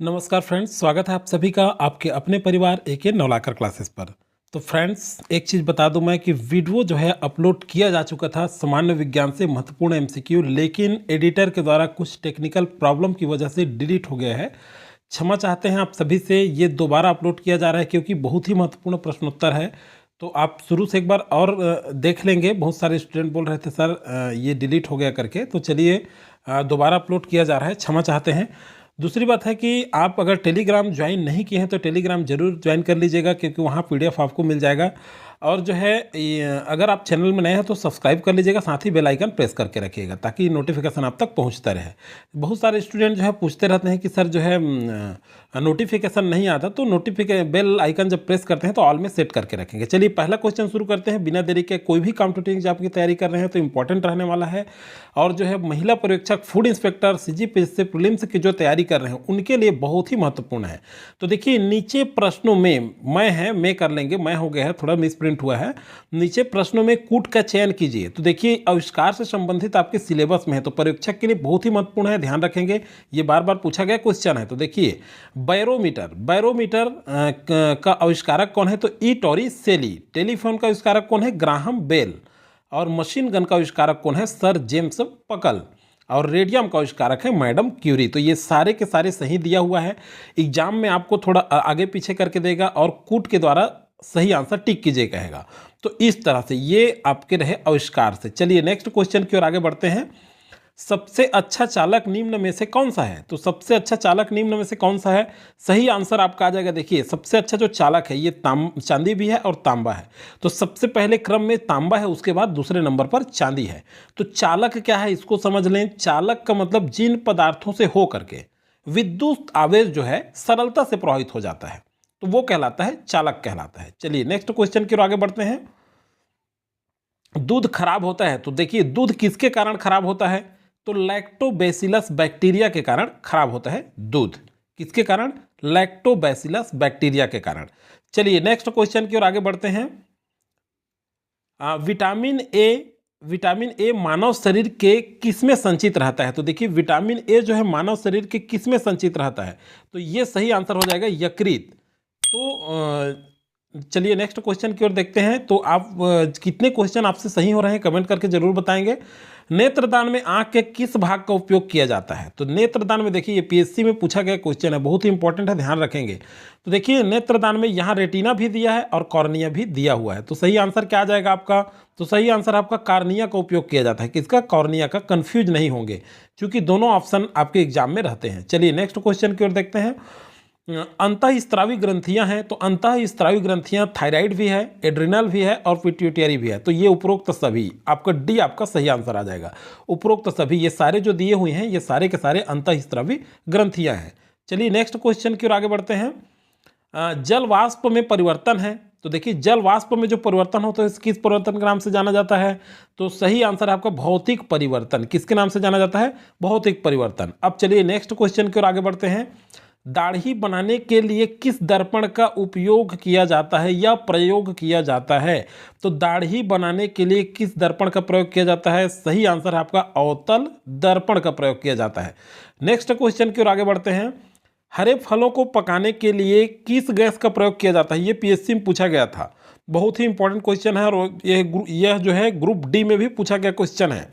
नमस्कार फ्रेंड्स, स्वागत है आप सभी का आपके अपने परिवार एके नवलाकर क्लासेस पर। तो फ्रेंड्स, एक चीज़ बता दूं मैं कि वीडियो जो है अपलोड किया जा चुका था सामान्य विज्ञान से महत्वपूर्ण एमसीक्यू, लेकिन एडिटर के द्वारा कुछ टेक्निकल प्रॉब्लम की वजह से डिलीट हो गया है। क्षमा चाहते हैं आप सभी से, ये दोबारा अपलोड किया जा रहा है क्योंकि बहुत ही महत्वपूर्ण प्रश्नोत्तर है। तो आप शुरू से एक बार और देख लेंगे। बहुत सारे स्टूडेंट बोल रहे थे सर ये डिलीट हो गया करके, तो चलिए दोबारा अपलोड किया जा रहा है, क्षमा चाहते हैं। दूसरी बात है कि आप अगर टेलीग्राम ज्वाइन नहीं किए हैं तो टेलीग्राम जरूर ज्वाइन कर लीजिएगा, क्योंकि वहाँ पीडीएफ आपको मिल जाएगा। और जो है अगर आप चैनल में नए हैं तो सब्सक्राइब कर लीजिएगा, साथ ही बेल आइकन प्रेस करके रखिएगा ताकि नोटिफिकेशन आप तक पहुँचता रहे। बहुत सारे स्टूडेंट जो है पूछते रहते हैं कि सर जो है नोटिफिकेशन नहीं आता, तो बेल आइकन जब प्रेस करते हैं तो ऑल में सेट करके रखेंगे। चलिए पहला क्वेश्चन शुरू करते हैं बिना देरी के। कोई भी कॉम्पिटिटिव एग्जाम की तैयारी कर रहे हैं तो इंपॉर्टेंट रहने वाला है। और जो है महिला पर्यवेक्षक, फूड इंस्पेक्टर, सीजीपीएस से प्रीलिम्स की जो तैयारी कर रहे हैं उनके लिए बहुत ही महत्वपूर्ण है। तो देखिए नीचे प्रश्नों में मैं कर लेंगे, मैं हो गया है, थोड़ा मिसप्रिंट हुआ है। नीचे प्रश्नों में कूट का चयन कीजिए। तो देखिए आविष्कार से संबंधित आपके सिलेबस में है, तो पर्यवेक्षक के लिए बहुत ही महत्वपूर्ण है, ध्यान रखेंगे। ये बार बार पूछा गया क्वेश्चन है। तो देखिए बैरोमीटर का आविष्कारक कौन है? तो ई टॉरी सेली। टेलीफोन का आविष्कारक कौन है? Graham Bell. और मशीन गन का आविष्कारक कौन है? सर जेम्स पकल। और रेडियम का आविष्कारक है मैडम क्यूरी। तो ये सारे के सारे सही दिया हुआ है। एग्जाम में आपको थोड़ा आगे पीछे करके देगा और कूट के द्वारा सही आंसर टिक कीजिए कहेगा। तो इस तरह से ये आपके रहे आविष्कार से। चलिए नेक्स्ट क्वेश्चन की ओर आगे बढ़ते हैं। सबसे अच्छा चालक निम्न में से कौन सा है? तो सबसे अच्छा चालक निम्न में से कौन सा है? सही आंसर आपका आ जाएगा। देखिए सबसे अच्छा जो चालक है ये चांदी भी है और तांबा है। तो सबसे पहले क्रम में तांबा है, उसके बाद दूसरे नंबर पर चांदी है। तो चालक क्या है इसको समझ लें। चालक का मतलब जिन पदार्थों से हो करके विद्युत आवेश जो है सरलता से प्रभावित हो जाता है, तो वो कहलाता है चालक कहलाता है। चलिए नेक्स्ट क्वेश्चन की ओर आगे बढ़ते हैं। दूध खराब होता है, तो देखिए दूध किसके कारण खराब होता है? तो लैक्टोबैसिलस बैक्टीरिया के कारण खराब होता है दूध। किसके कारण? लैक्टोबैसिलस बैक्टीरिया के कारण। चलिए नेक्स्ट क्वेश्चन की ओर आगे बढ़ते हैं। विटामिन ए मानव शरीर के किस में संचित रहता है? तो देखिए विटामिन ए जो है मानव शरीर के किस में संचित रहता है? तो ये सही आंसर हो जाएगा यकृत। तो चलिए नेक्स्ट क्वेश्चन की ओर देखते हैं। तो आप कितने क्वेश्चन आपसे सही हो रहे हैं कमेंट करके जरूर बताएंगे। नेत्रदान में आंख के किस भाग का उपयोग किया जाता है? तो नेत्रदान में देखिए ये पीएससी में पूछा गया क्वेश्चन है, बहुत ही इंपॉर्टेंट है, ध्यान रखेंगे। तो देखिए नेत्रदान में यहाँ रेटिना भी दिया है और कॉर्निया भी दिया हुआ है। तो सही आंसर क्या आ जाएगा आपका? तो सही आंसर आपका कॉर्निया का उपयोग किया जाता है। किसका? कॉर्निया का। कंफ्यूज नहीं होंगे क्योंकि दोनों ऑप्शन आपके एग्जाम में रहते हैं। चलिए नेक्स्ट क्वेश्चन की ओर देखते हैं। अंतःस्रावी ग्रंथियां हैं, तो अंतःस्रावी ग्रंथियां थायराइड भी है, एड्रिनल भी है और पिट्यूटरी भी है। तो ये उपरोक्त सभी, आपका डी आपका सही आंसर आ जाएगा। उपरोक्त सभी ये सारे जो दिए हुए हैं ये सारे के सारे अंतःस्रावी ग्रंथियां हैं। चलिए नेक्स्ट क्वेश्चन की ओर आगे बढ़ते हैं। जल वाष्प में परिवर्तन है, तो देखिए जल वाष्प में जो परिवर्तन होता है किस परिवर्तन के नाम से जाना जाता है? तो सही आंसर आपका भौतिक परिवर्तन। किसके नाम से जाना जाता है? भौतिक परिवर्तन। अब चलिए नेक्स्ट क्वेश्चन की ओर आगे बढ़ते हैं। दाढ़ी बनाने के लिए किस दर्पण का उपयोग किया जाता है या प्रयोग किया जाता है? तो दाढ़ी बनाने के लिए किस दर्पण का प्रयोग किया जाता है? सही आंसर है आपका अवतल दर्पण का प्रयोग किया जाता है। नेक्स्ट क्वेश्चन की ओर आगे बढ़ते हैं। हरे फलों को पकाने के लिए किस गैस का प्रयोग किया जाता है? ये पीएससी में पूछा गया था, बहुत ही इंपॉर्टेंट क्वेश्चन है और यह जो है ग्रुप डी में भी पूछा गया क्वेश्चन है।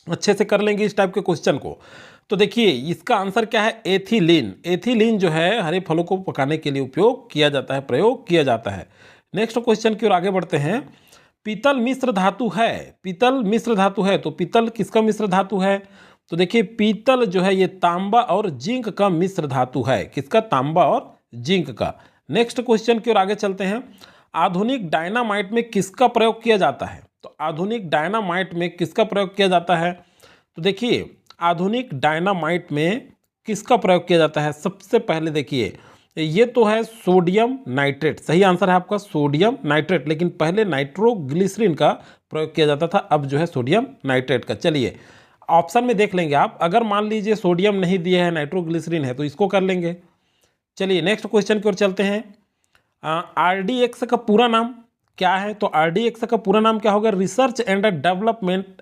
अच्छे से कर लेंगे इस टाइप के क्वेश्चन को। तो देखिए इसका आंसर क्या है? एथिलीन। एथिलीन जो है हरे फलों को पकाने के लिए उपयोग किया जाता है, प्रयोग किया जाता है। नेक्स्ट क्वेश्चन की ओर आगे बढ़ते हैं। पीतल मिश्र धातु है, पीतल मिश्र धातु है, तो पीतल किसका मिश्र धातु है? तो देखिए पीतल जो है ये तांबा और जिंक का मिश्र धातु है। किसका? तांबा और जिंक का। नेक्स्ट क्वेश्चन की ओर आगे चलते हैं। आधुनिक डायनामाइट में किसका प्रयोग किया जाता है? तो आधुनिक डायनामाइट में किसका प्रयोग किया जाता है? तो देखिए आधुनिक डायनामाइट में किसका प्रयोग किया जाता है? सबसे पहले देखिए ये तो है सोडियम नाइट्रेट। सही आंसर है आपका सोडियम नाइट्रेट, लेकिन पहले नाइट्रोग्लिसरीन का प्रयोग किया जाता था, अब जो है सोडियम नाइट्रेट का। चलिए ऑप्शन में देख लेंगे आप, अगर मान लीजिए सोडियम नहीं दिया है नाइट्रोग्लिसरीन है तो इसको कर लेंगे। चलिए नेक्स्ट क्वेश्चन की ओर चलते हैं। आरडीएक्स का पूरा नाम क्या है? तो आरडीएक्स का पूरा नाम क्या होगा? Research and development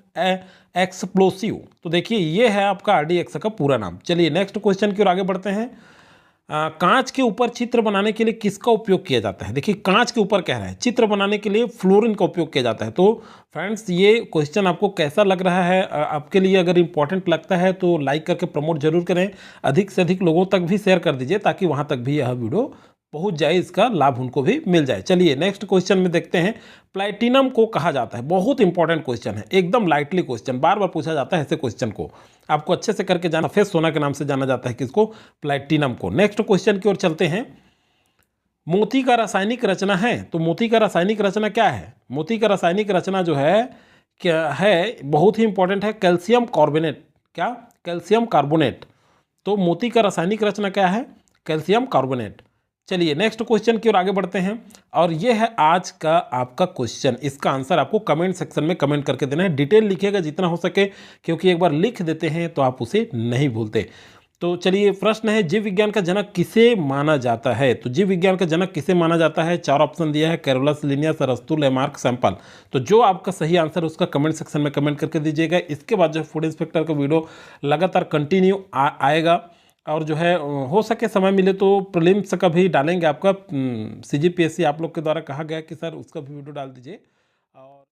explosive. तो देखिए ये है आपका आरडीएक्स का पूरा नाम। चलिए नेक्स्ट क्वेश्चन की ओर आगे बढ़ते हैं। कांच के ऊपर चित्र बनाने के लिए किसका उपयोग किया जाता है? देखिए कांच के ऊपर कह रहा है, चित्र बनाने के लिए फ्लोरीन का उपयोग किया जाता है। तो फ्रेंड्स ये क्वेश्चन आपको कैसा लग रहा है? आपके लिए अगर इम्पोर्टेंट लगता है तो लाइक करके प्रमोट जरूर करें, अधिक से अधिक लोगों तक भी शेयर कर दीजिए ताकि वहां तक भी यह वीडियो पहुंच जाए, इसका लाभ उनको भी मिल जाए। चलिए नेक्स्ट क्वेश्चन में देखते हैं। प्लैटिनम को कहा जाता है, बहुत इंपॉर्टेंट क्वेश्चन है, एकदम लाइटली क्वेश्चन, बार बार पूछा जाता है ऐसे क्वेश्चन को, आपको अच्छे से करके जाना। सफेद सोना के नाम से जाना जाता है किसको? प्लैटिनम को। नेक्स्ट क्वेश्चन की ओर चलते हैं। मोती का रासायनिक रचना है, तो मोती का रासायनिक रचना क्या है? मोती का रासायनिक रचना जो है क्या है, बहुत ही इंपॉर्टेंट है, कैल्शियम कार्बोनेट। क्या? Calcium carbonate. तो मोती का रासायनिक रचना क्या है? Calcium carbonate. चलिए नेक्स्ट क्वेश्चन की ओर आगे बढ़ते हैं, और ये है आज का आपका क्वेश्चन। इसका आंसर आपको कमेंट सेक्शन में कमेंट करके देना है, डिटेल लिखिएगा जितना हो सके, क्योंकि एक बार लिख देते हैं तो आप उसे नहीं भूलते। तो चलिए प्रश्न है, जीव विज्ञान का जनक किसे माना जाता है? तो जीव विज्ञान का जनक किसे माना जाता है? 4 ऑप्शन दिया है, कैरोलस, लिनियस, अरस्तु, लेमार्क, सैंपल। तो जो आपका सही आंसर है उसका कमेंट सेक्शन में कमेंट करके दीजिएगा। इसके बाद जो फूड इंस्पेक्टर का वीडियो लगातार कंटिन्यू आएगा, और जो है हो सके समय मिले तो प्रीलिम्स का भी डालेंगे आपका। CGPSC आप लोग के द्वारा कहा गया कि सर उसका भी वीडियो डाल दीजिए।